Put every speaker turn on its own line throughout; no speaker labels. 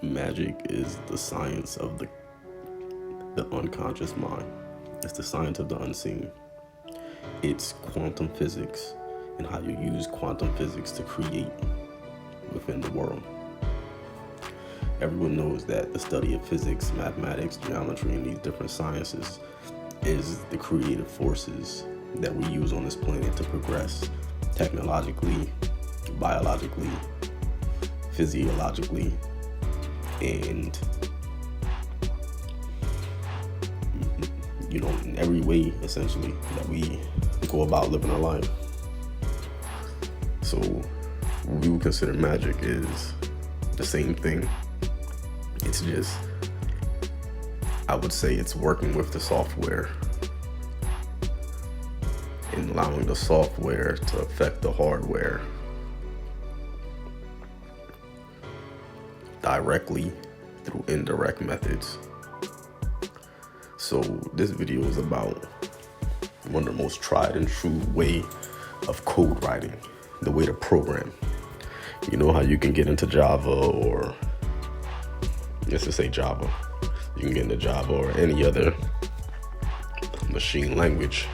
Magic is the science of the unconscious mind. It's the science of the unseen. It's quantum physics and how you use quantum physics to create within the world. Everyone knows that the study of physics, mathematics, geometry, and these different sciences is the creative forces that we use on this planet to progress technologically, biologically, physiologically, and in every way essentially that we go about living our life. So what we would consider magic is the same thing. It's just, I would say it's working with the software and allowing the software to affect the hardware directly through indirect methods. So this video is about one of the most tried and true way of code writing, the way to program. You know how you can get into Java, or let's just say Java. You can get into Java or any other machine language,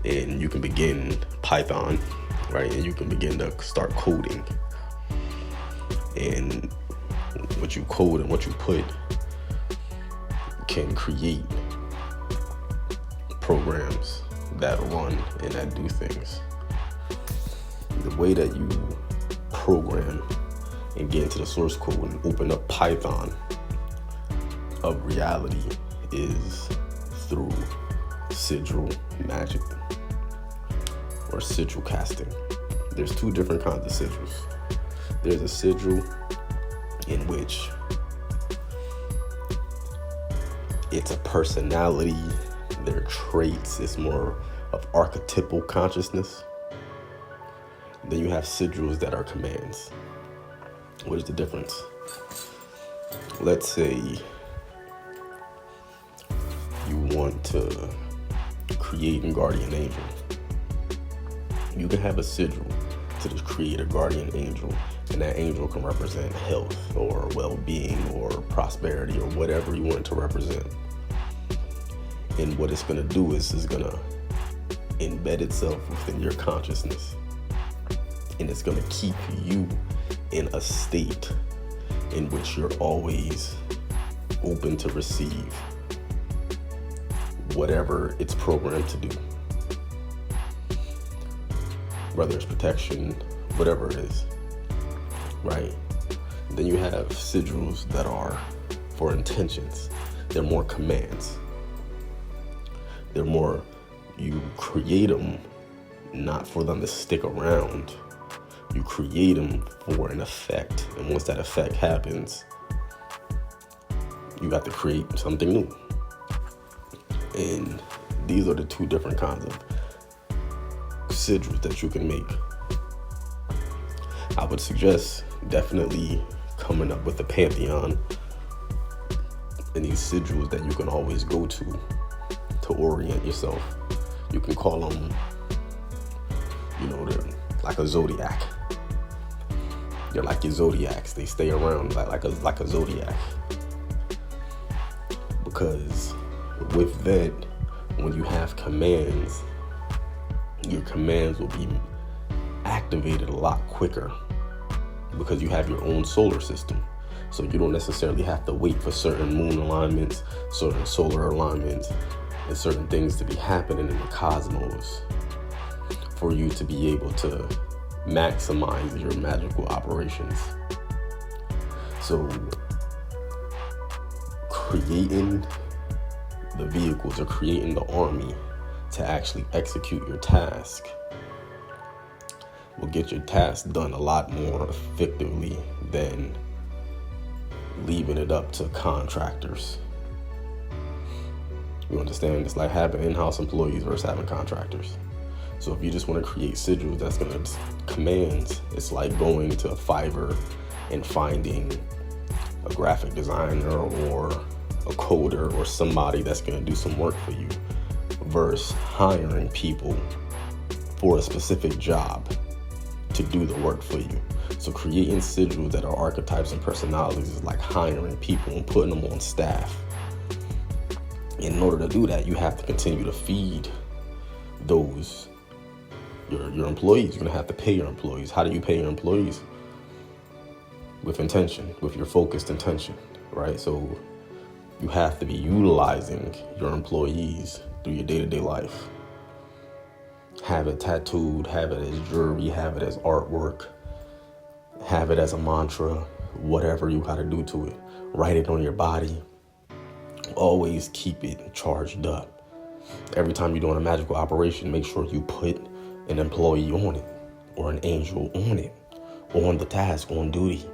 and you can begin Python, right? And you can begin to start coding. And what you code and what you put can create programs that run and that do things. The way that you program and get into the source code and open up Python of reality is through sigil magic or sigil casting. There's two different kinds of sigils. There's a sigil in which it's a personality, their traits, it's more of archetypal consciousness. Then you have sigils that are commands. What is the difference? Let's say you want to create a guardian angel. You can have a sigil to just create a guardian angel, and that angel can represent health or well-being or prosperity or whatever you want it to represent. And what it's going to do is it's going to embed itself within your consciousness, and it's going to keep you in a state in which you're always open to receive whatever it's programmed to do, whether it's protection, whatever it is, right? Then you have sigils that are for intentions. They're more commands. They're more, you create them not for them to stick around. You create them for an effect, and once that effect happens, you have to create something new. And these are the two different kinds of sigils that you can make. I would suggest definitely coming up with a pantheon and these sigils that you can always go to orient yourself. You can call them, they're like a zodiac. They're like your zodiacs. They stay around like a zodiac. Because with that, when you have commands, your commands will be activated a lot quicker because you have your own solar system. So you don't necessarily have to wait for certain moon alignments, certain solar alignments, and certain things to be happening in the cosmos for you to be able to maximize your magical operations. So creating the vehicles or creating the army to actually execute your task will get your task done a lot more effectively than leaving it up to contractors. You understand? It's like having in-house employees versus having contractors. So if you just want to create sigils that's going to commands, it's like going to Fiverr and finding a graphic designer or a coder or somebody that's going to do some work for you versus hiring people for a specific job to do the work for you. So creating sigils that are archetypes and personalities is like hiring people and putting them on staff. In order to do that, you have to continue to feed those your employees. You're gonna have to pay your employees. How do you pay your employees? With intention, with your focused intention, right? So you have to be utilizing your employees through your day-to-day life. Have it tattooed, have it as jewelry, have it as artwork, have it as a mantra, whatever you gotta do to it. Write it on your body. Always keep it charged up. Every time you're doing a magical operation, make sure you put an employee on it or an angel on it, on the task, on duty.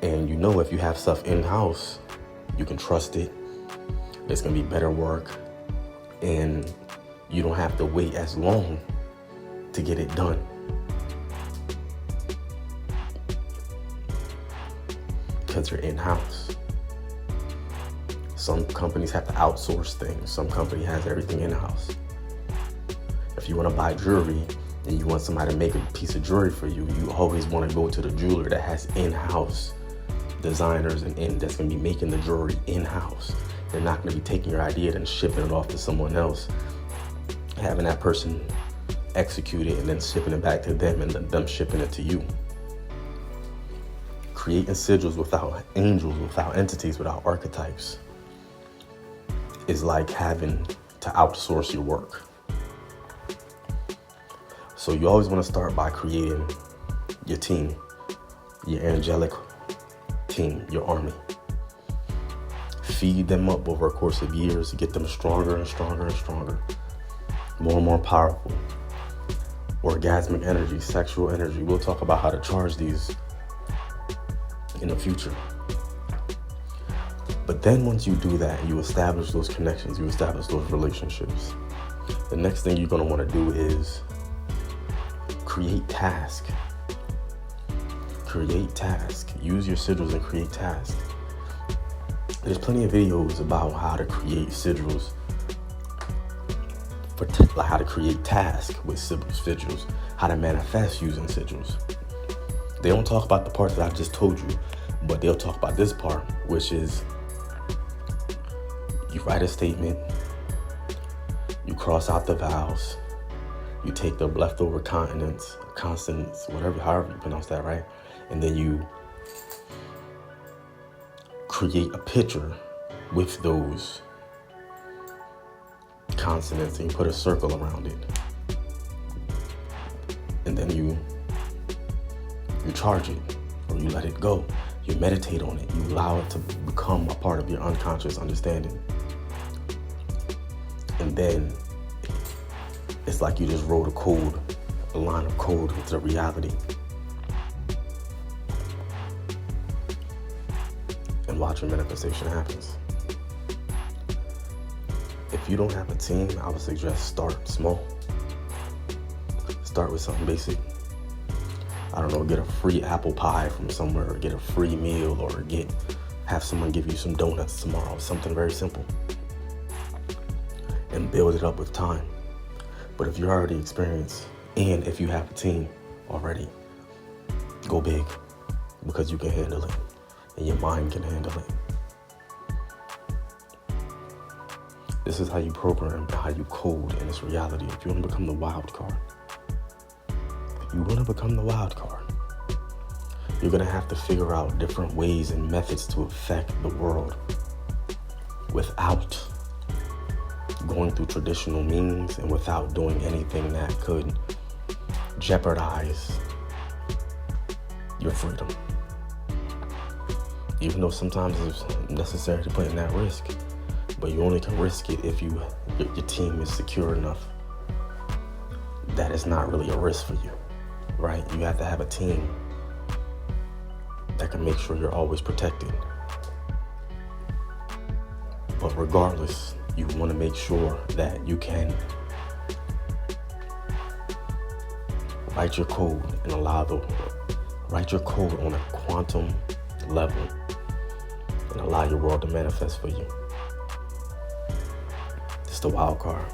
And if you have stuff in-house, you can trust it. It's gonna be better work, and you don't have to wait as long to get it done. Because you're in-house. Some companies have to outsource things. Some company has everything in-house. If you want to buy jewelry and you want somebody to make a piece of jewelry for you, you always want to go to the jeweler that has in-house designers and that's going to be making the jewelry in-house. They're not going to be taking your idea and shipping it off to someone else, having that person execute it and then shipping it back to them and them shipping it to you. Creating sigils without angels, without entities, without archetypes is like having to outsource your work. So you always want to start by creating your team, your angelic team, your army. Feed them up over a course of years to get them stronger and stronger and stronger, more and more powerful. Orgasmic energy, sexual energy. We'll talk about how to charge these in the future. But then once you do that, you establish those connections, you establish those relationships. The next thing you're going to want to do is create task. Create task. Use your sigils and create task. There's plenty of videos about how to create sigils, like how to create task with sigils, how to manifest using sigils. They don't talk about the part that I just told you, but they'll talk about this part, which is you write a statement, you cross out the vowels, you take the leftover consonants, however you pronounce that, right? And then you create a picture with those consonants and you put a circle around it. And then you charge it, or you let it go. You meditate on it. You allow it to become a part of your unconscious understanding. And then it's like you just wrote a line of code into reality. And watch your manifestation happens. If you don't have a team, I would suggest start small. Start with something basic. I don't know, get a free apple pie from somewhere, or get a free meal, or have someone give you some donuts tomorrow, something very simple. And build it up with time. But if you're already experienced, and if you have a team already, go big, because you can handle it, and your mind can handle it. This is how you program, how you code in this reality. If you want to become the wild card, you're going to have to figure out different ways and methods to affect the world without going through traditional means and without doing anything that could jeopardize your freedom. Even though sometimes it's necessary to put in that risk, but you only can risk it if your team is secure enough that it's not really a risk for you. Right? You have to have a team that can make sure you're always protected. But regardless, you want to make sure that you can write your code and write your code on a quantum level and allow your world to manifest for you. It's the wild card.